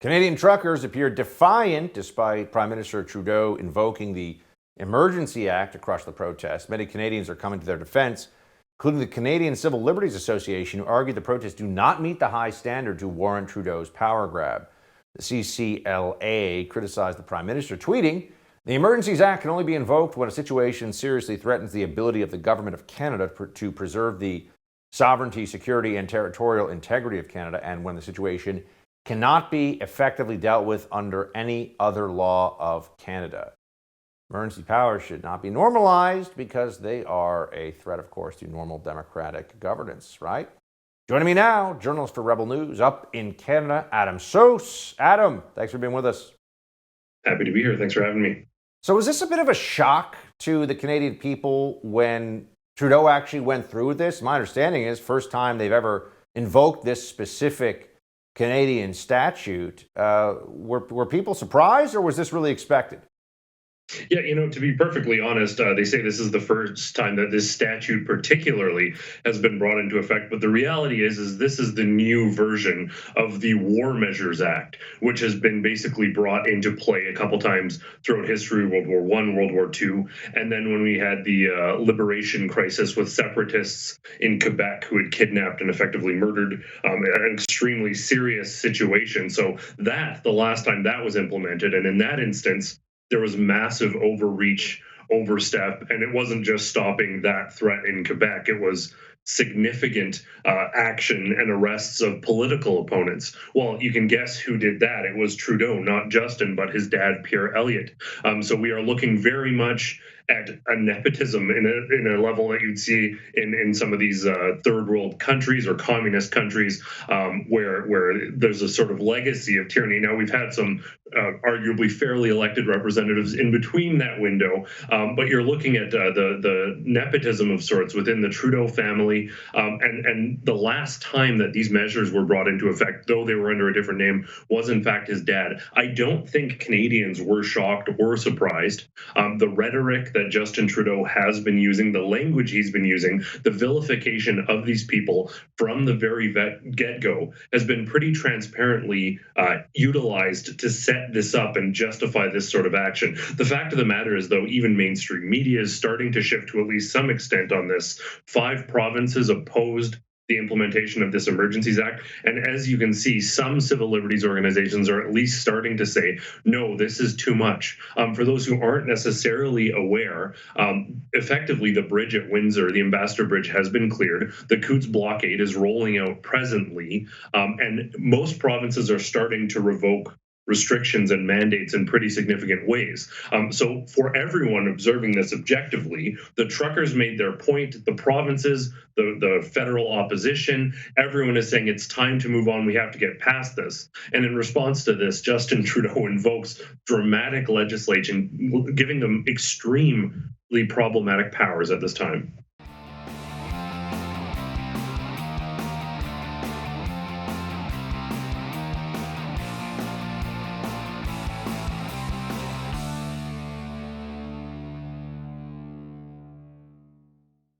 Canadian truckers appear defiant despite Prime Minister Trudeau invoking the Emergency Act to crush the protests. Many Canadians are coming to their defense, including the Canadian Civil Liberties Association, who argue the protests do not meet the high standard to warrant Trudeau's power grab. The CCLA criticized the Prime Minister, tweeting, "The Emergencies Act can only be invoked when a situation seriously threatens the ability of the Government of Canada to preserve the sovereignty, security, and territorial integrity of Canada, and when the situation cannot be effectively dealt with under any other law of Canada." Emergency powers should not be normalized because they are a threat, of course, to normal democratic governance, right? Joining me now, journalist for Rebel News up in Canada, Adam Soos. Adam, thanks for being with us. Happy to be here. Thanks for having me. So was this a bit of a shock to the Canadian people when Trudeau actually went through with this? My understanding is first time they've ever invoked this specific Canadian statute. Were people surprised, or was this really expected? Yeah, to be perfectly honest, they say this is the first time that this statute particularly has been brought into effect. But the reality is this is the new version of the War Measures Act, which has been basically brought into play a couple times throughout history, World War I, World War II. And then when we had the liberation crisis with separatists in Quebec who had kidnapped and effectively murdered, an extremely serious situation. So the last time that was implemented, and in that instance, there was massive overreach, overstep, and it wasn't just stopping that threat in Quebec. It was significant action and arrests of political opponents. Well, you can guess who did that. It was Trudeau, not Justin, but his dad, Pierre Elliott. So we are looking very much at a nepotism in a level that you'd see in some of these third world countries or communist countries, where there's a sort of legacy of tyranny. Now, we've had some arguably fairly elected representatives in between that window, but you're looking at the nepotism of sorts within the Trudeau family. And the last time that these measures were brought into effect, though they were under a different name, was in fact his dad. I don't think Canadians were shocked or surprised. The rhetoric that Justin Trudeau has been using, the language he's been using, the vilification of these people from the very get-go has been pretty transparently utilized to set this up and justify this sort of action. The fact of the matter is, though, even mainstream media is starting to shift to at least some extent on this. 5 provinces opposed the implementation of this Emergencies Act. And as you can see, some civil liberties organizations are at least starting to say, no, this is too much. For those who aren't necessarily aware, effectively the bridge at Windsor, the Ambassador Bridge, has been cleared. The Coutts blockade is rolling out presently, and most provinces are starting to revoke restrictions and mandates in pretty significant ways. So for everyone observing this objectively, the truckers made their point, the provinces, the federal opposition, everyone is saying it's time to move on, we have to get past this. And in response to this, Justin Trudeau invokes dramatic legislation, giving them extremely problematic powers at this time.